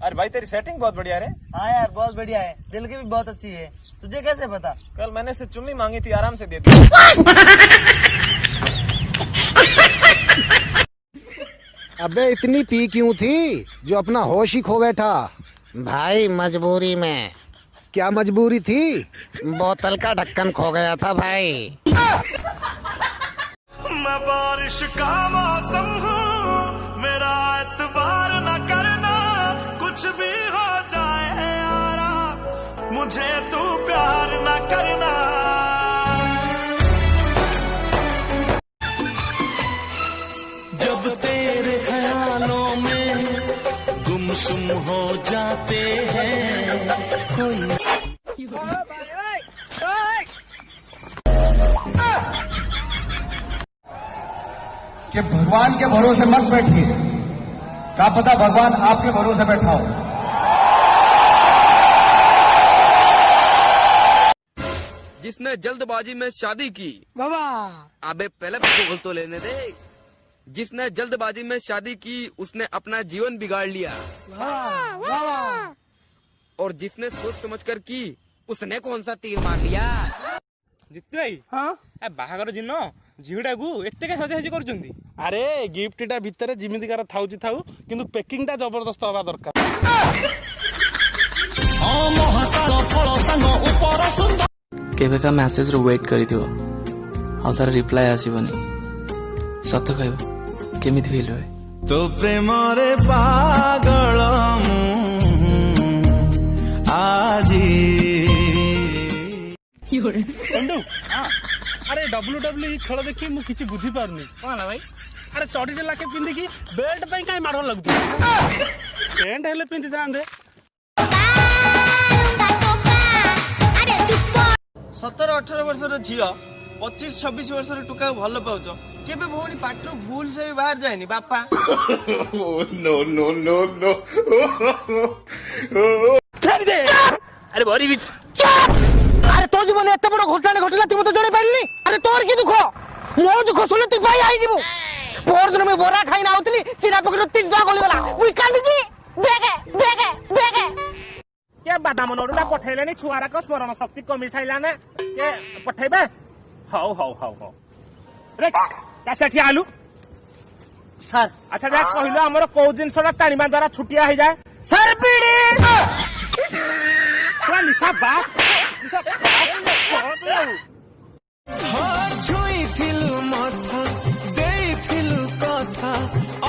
अरे भाई तेरी सेटिंग बहुत बढ़िया है। हाँ यार बहुत बढ़िया है, दिल की भी बहुत अच्छी है। तुझे कैसे पता? कल मैंने इससे चुन्नी मांगी थी, आराम से दे दी। अबे इतनी पी क्यों थी जो अपना होश ही खो बैठा? भाई मजबूरी में। क्या मजबूरी थी? बोतल का ढक्कन खो गया था भाई। मैं बारिश का मौसम हूँ, मेरा एतबार न करना, कुछ भी हो जाए यारा, मुझे तू प्यार न करना। जब तेरे ख्यालों में गुमसुम हो जाते हैं कोई। कि भगवान के भरोसे मत बैठिए, क्या पता भगवान आपके भरोसे बैठा हो। जिसने जल्दबाजी में शादी की, अबे पहले बोल तो लेने दे। जिसने जल्दबाजी में शादी की उसने अपना जीवन बिगाड़ लिया। और जिसने सोच समझकर की उसने कौन सा तीर मार लिया। जितु भाई हाँ बाहागर दिन झीड़ा को एत सजासजी कर। अरे गिफ्टा भितर जिमितिकार थाउची थाउ किंतु पेकिंग टा जबरदस्त हवा दरकार। केबेका मैसेज रो वेट करिथिबो आ तार रिप्लाई आसीबनी सत कहबो केमिति फील होय तो प्रेम रे पागल आजी। अरे WWE खेल देखी मु किछि बुझी पारनी कौन भाई? अरे चढ़ी लाखे पिंधिकी बेल्ट पे कहीं माड़ लगुच पेंट हेले पिंधि थांदे। 17-18 वर्षर झील 25-26 वर्षर टुका भल पाउच केबे भौणी पाटरू भूल से भी बाहर जाएनी बापा। No no no no. अरे बड़ी भी अरे तो जीवन एत बड़ घटना घटला तुम तो जणे पाइलनी। अरे तोर की दुख मो दुख सुन तू भाई आई जीवु। पोर दिन में बोरा खाई ना आउतली चिरा पकड़ 3 टका गली गला मुई कांदी जी। देखे क्या बादाम नोडा पठैलेनी छुआरा को स्मरण शक्ति कमी छाइलाने के पठैबे। हाउ रे कैसे आलू सर अच्छा जा कहलो हमर को जिनसडा टाणीमा द्वारा छुटिया हो जाए सर पीड़ी निशा बात छुईथिलु मथा देइथिलु कथा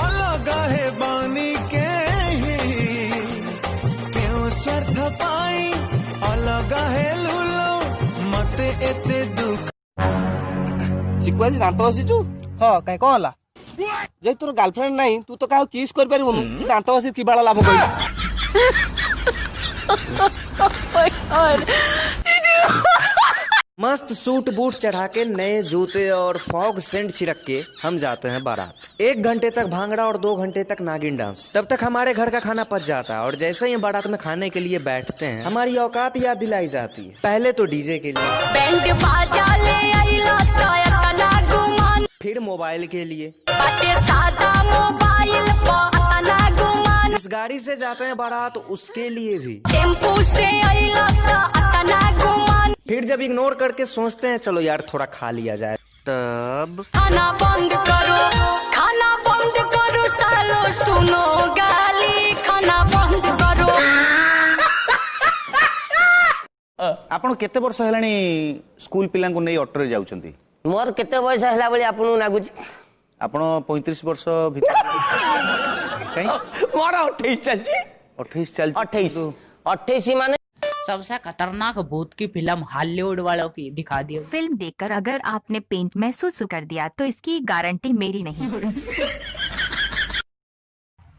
अलग हे बानी के केउ स्वार्थ पाई अलग हे लुलो मते एते दुख। चिकुआजी दांत बसीचु हाँ कहीं कौन होला जे तोर गर्लफ्रेंड नहीं तू तो काहे किस कर परिबनु कि दांत बसी की बाला लाभ कई। मस्त सूट बूट चढ़ा के नए जूते और फॉग सेंट छिड़क के हम जाते हैं बारात। 1 घंटे तक भांगड़ा और 2 घंटे तक नागिन डांस। तब तक हमारे घर का खाना पच जाता है और जैसे ही बारात में खाने के लिए बैठते हैं हमारी औकात याद दिलाई जाती है। पहले तो डीजे के लिए, बैंड बाजा ले आइला तना गुमान, फिर मोबाइल के लिए, बाटे सादा मोबाइल पर तना गुमान, जिस गाड़ी से जाते हैं बारात उसके लिए भी, टेम्पू से आइला तना गुमान, फिर जब इग्नोर करके सोचते हैं चलो यार थोड़ा खा लिया जाए तब खाना बंद करो सालो सुनो गाली खाना बंद करो। आपण केते वर्ष हेलानी स्कूल पिला को नहीं ऑटो रे जाउछंती? मोर केते वयस हला बली आपन नागुची? आपण 35 वर्ष भीतर कहीं मोर 28 चलची। 28 चलची 28 माने सबसे खतरनाक भूत की फिल्म हॉलीवुड वालों की दिखा दी। फिल्म देखकर अगर आपने पेंट महसूस कर दिया तो इसकी गारंटी मेरी नहीं।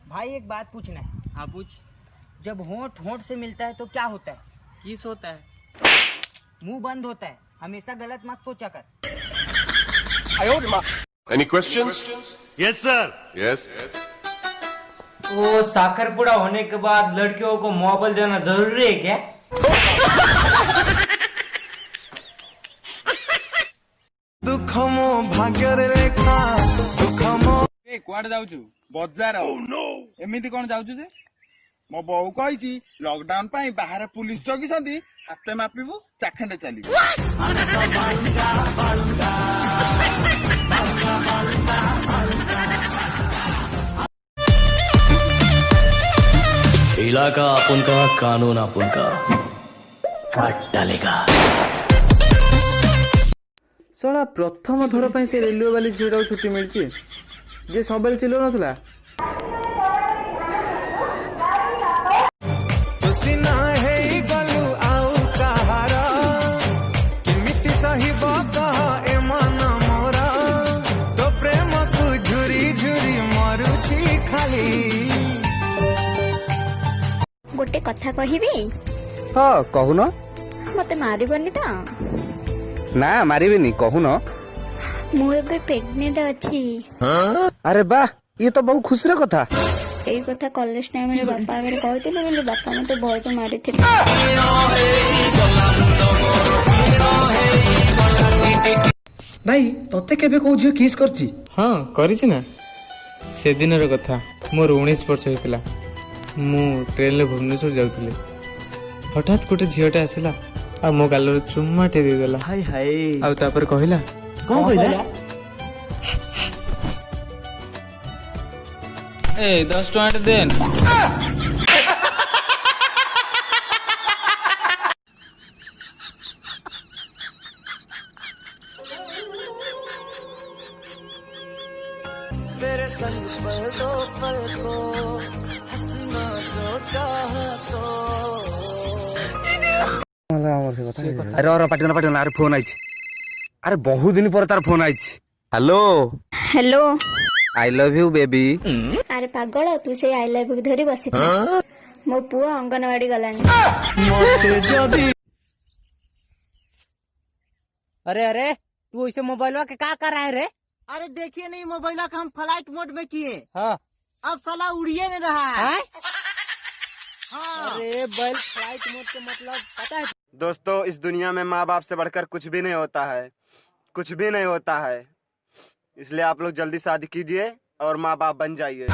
भाई एक बात पूछना है। हाँ पूछ। जब होंठ होंठ से मिलता है तो क्या होता है? किस होता है? मुंह बंद होता है। हमेशा गलत मत सोचा कर। Any questions? Yes sir. Yes. वो साखरपुड़ा होने के बाद लड़कियों को मोबाइल देना जरूरी है क्या? दुखमो भाग्यर लेखा दुखमो ए क्वाड जाउछु बजार एमिति कोन जाउछु जे मो बोऊ कही लॉकडाउन पाई बाहर पुलिस जगिसंदी हाते मापिबू चाखंडे चली इलाका अपन का कानून अपन का काट डालेगा। ଶଳା ପ୍ରଥମ ଥର ପାଇଁ ସେ ରେଲୱେ ବାଲି ଝିଅଟାକୁ ଛୁଟି ମିଳିଛି ଯେ ସବୁବେଳେ ଚିଲଉ ନଥିଲା। गोटे कथा कहबी? हाँ कहून। मते मारिबनी तो? ना मारिबिनी कहून। मु एबे प्रेग्नेंट अछि। अरे वाह ये तो बहुत खुशी रे कथा। एई कथा कॉलेज टाइम रे बापा आगे कहथिले बोले बापा मते बहुत मारिथिले। भाई तते केबे को झियो किस करची? हाँ करिछि ना। से दिनर कथा मोर 19 वर्ष होइतिला। मु ट्रेन ले भुवनेश्वर जाउतिले। हठात गोटे झियोटा आसिला आ मो गालर चुम्माटे दे देला। हाय हाय आ तापर कहिला कोन कहिला? ए 10 टका देन। मेरे संग पल दो पल को हंसना जो चाहा तो। अरे और पाटिना पाटिना अरे फोन आइछ। अरे बहुत दिन पर तार फोन आइछ। Hello hello I love you baby. अरे पागल तू से आई लव यू धरी बसी मो पुआ अंगनवाड़ी गलानी। अरे अरे तू इसे मोबाइल के क्या कर रहा है रे? अरे देखिए नहीं मोबाइल का हम फ्लाइट मोड में किए। हाँ अब साला उड़िए नहीं रहा है। हाँ? हाँ। अरे बैल फ्लाइट मोड के मतलब पता है? दोस्तों इस दुनिया में माँ बाप से बढ़कर कुछ भी नहीं होता है, कुछ भी नहीं होता है। इसलिए आप लोग जल्दी शादी कीजिए और माँ बाप बन जाइए।